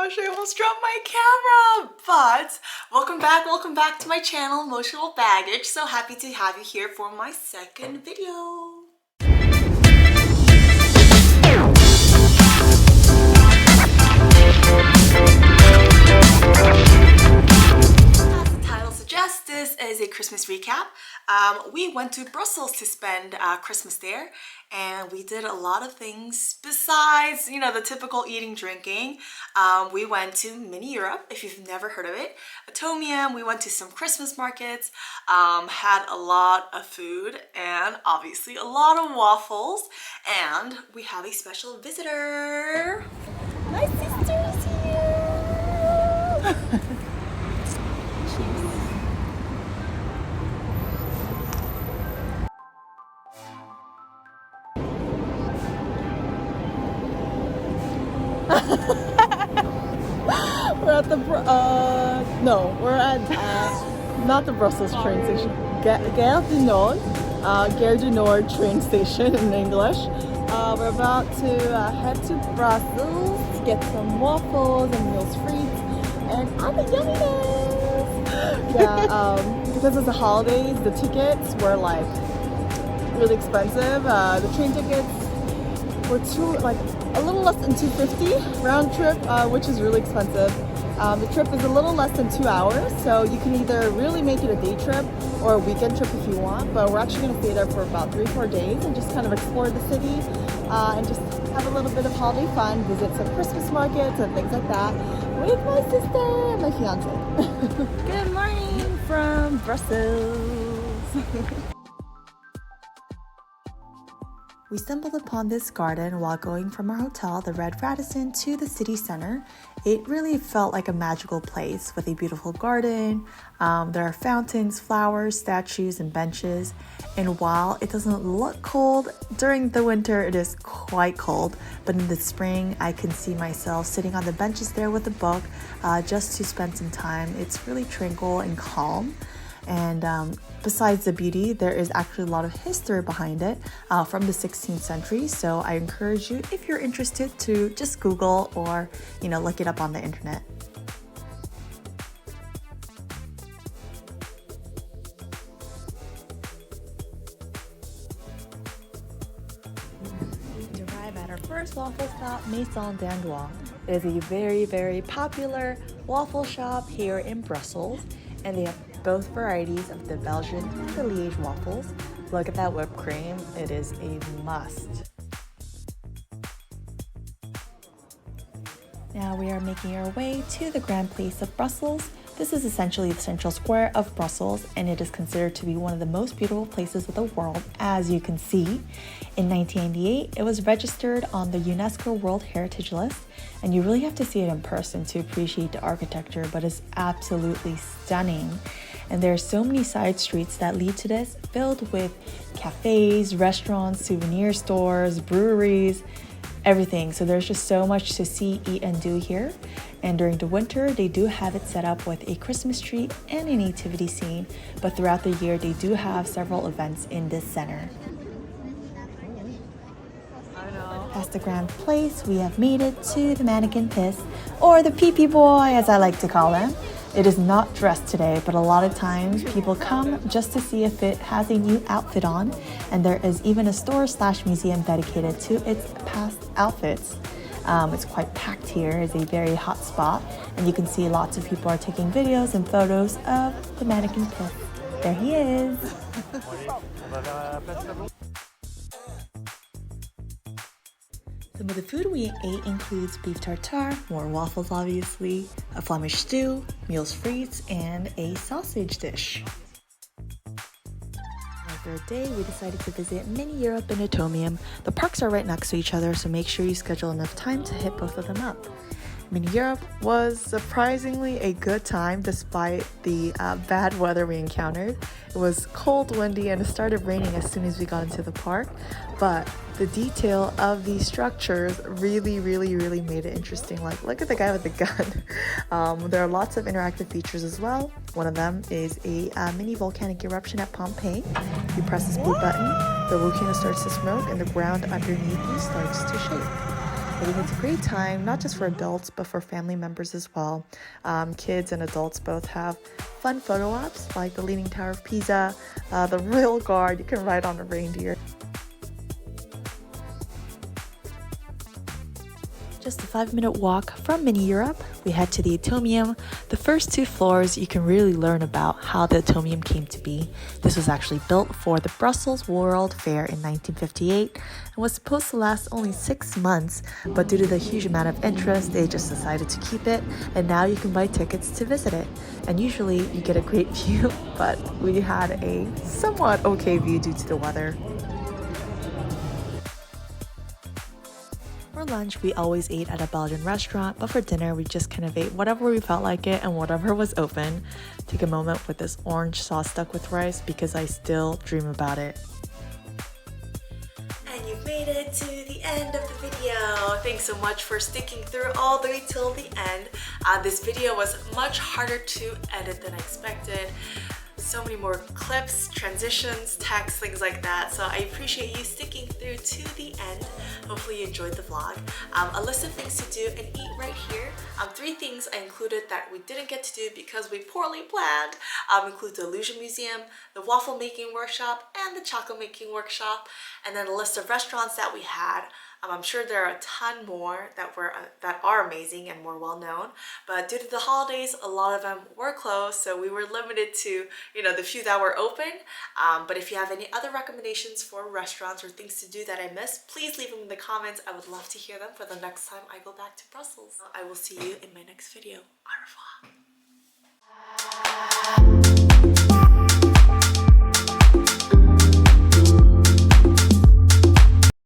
gosh, I almost dropped my camera. But welcome back to my channel, Emotional Baggage. So happy to have you here for my second video. As the title suggests, this is a Christmas recap. We went to Brussels to spend Christmas there, and we did a lot of things besides, the typical eating, drinking. We went to Mini Europe, if you've never heard of it, Atomium. We went to some Christmas markets, had a lot of food, and obviously a lot of waffles. And we have a special visitor. My sister is here. We're at the we're at not the Brussels train station, Gare du Nord, Gare du Nord train station in English. We're about to head to Brussels to get some waffles and meals frites and all the yumminess. Yeah, because it's the holidays, the tickets were like really expensive. The train tickets were a little less than $250 round trip, which is really expensive. The trip is a little less than 2 hours, so you can either really make it a day trip or a weekend trip if you want, but we're actually going to stay there for about 3-4 days and just kind of explore the city and just have a little bit of holiday fun, visit some Christmas markets and things like that with my sister and my fiance. Good morning from Brussels. We stumbled upon this garden while going from our hotel, the Red Radisson, to the city center. It really felt like a magical place with a beautiful garden. There are fountains, flowers, statues, and benches. And while it doesn't look cold, during the winter it is quite cold. But in the spring, I can see myself sitting on the benches there with a book just to spend some time. It's really tranquil and calm. And besides the beauty, there is actually a lot of history behind it from the 16th century. So I encourage you, if you're interested, to just Google or, look it up on the internet. We arrive at our first waffle stop, Maison d'Andois. It is a very, very popular waffle shop here in Brussels, and they have both varieties of the Belgian and the Liège waffles. Look at that whipped cream, it is a must. Now we are making our way to the Grand Place of Brussels. This is essentially the central square of Brussels, and it is considered to be one of the most beautiful places in the world, as you can see. In 1998, it was registered on the UNESCO World Heritage List, and you really have to see it in person to appreciate the architecture, but it's absolutely stunning. And there are so many side streets that lead to this, filled with cafes, restaurants, souvenir stores, breweries, everything. So there's just so much to see, eat, and do here. And during the winter, they do have it set up with a Christmas tree and a nativity scene. But throughout the year, they do have several events in this center. Past the Grand Place, we have made it to the mannequin piss, or the pee-pee boy, as I like to call him. It is not dressed today, but a lot of times people come just to see if it has a new outfit on, and there is even a store/museum dedicated to its past outfits. It's quite packed here. It's a very hot spot, and you can see lots of people are taking videos and photos of the mannequin piss. There he is. Some of the food we ate includes beef tartare, more waffles obviously, a Flemish stew, meals frites, and a sausage dish. Our third day, we decided to visit Mini Europe and Atomium. The parks are right next to each other, so make sure you schedule enough time to hit both of them up. Mini Europe was surprisingly a good time despite the bad weather we encountered. It was cold, windy, and it started raining as soon as we got into the park. But the detail of these structures really made it interesting. Like, look at the guy with the gun. There are lots of interactive features as well. One of them is a mini volcanic eruption at Pompeii. You press this blue button, the volcano starts to smoke, and the ground underneath you starts to shake. I think it's a great time, not just for adults, but for family members as well. Kids and adults both have fun photo ops like the Leaning Tower of Pisa, the Royal Guard, you can ride on a reindeer. Just a 5-minute walk from Mini Europe, we head to the Atomium. The first 2 floors, you can really learn about how the Atomium came to be. This was actually built for the Brussels World Fair in 1958 and was supposed to last only 6 months, but due to the huge amount of interest, they just decided to keep it, and now you can buy tickets to visit it. And usually you get a great view, but we had a somewhat okay view due to the weather. For lunch, we always ate at a Belgian restaurant, but for dinner, we just kind of ate whatever we felt like it and whatever was open. Take a moment with this orange sauce stuck with rice because I still dream about it. And you've made it to the end of the video. Thanks so much for sticking through all the way till the end. This video was much harder to edit than I expected. So many more clips, transitions, text, things like that. So I appreciate you sticking through to the end. Hopefully you enjoyed the vlog. A list of things to do and eat right here. 3 things I included that we didn't get to do because we poorly planned. Include the Illusion Museum, the waffle making workshop, and the chocolate making workshop. And then a list of restaurants that we had. I'm sure there are a ton more that are amazing and more well known, but due to the holidays, a lot of them were closed, so we were limited to, the few that were open. But if you have any other recommendations for restaurants or things to do that I missed, please leave them in the comments. I would love to hear them for the next time I go back to Brussels. I will see you in my next video. Au revoir.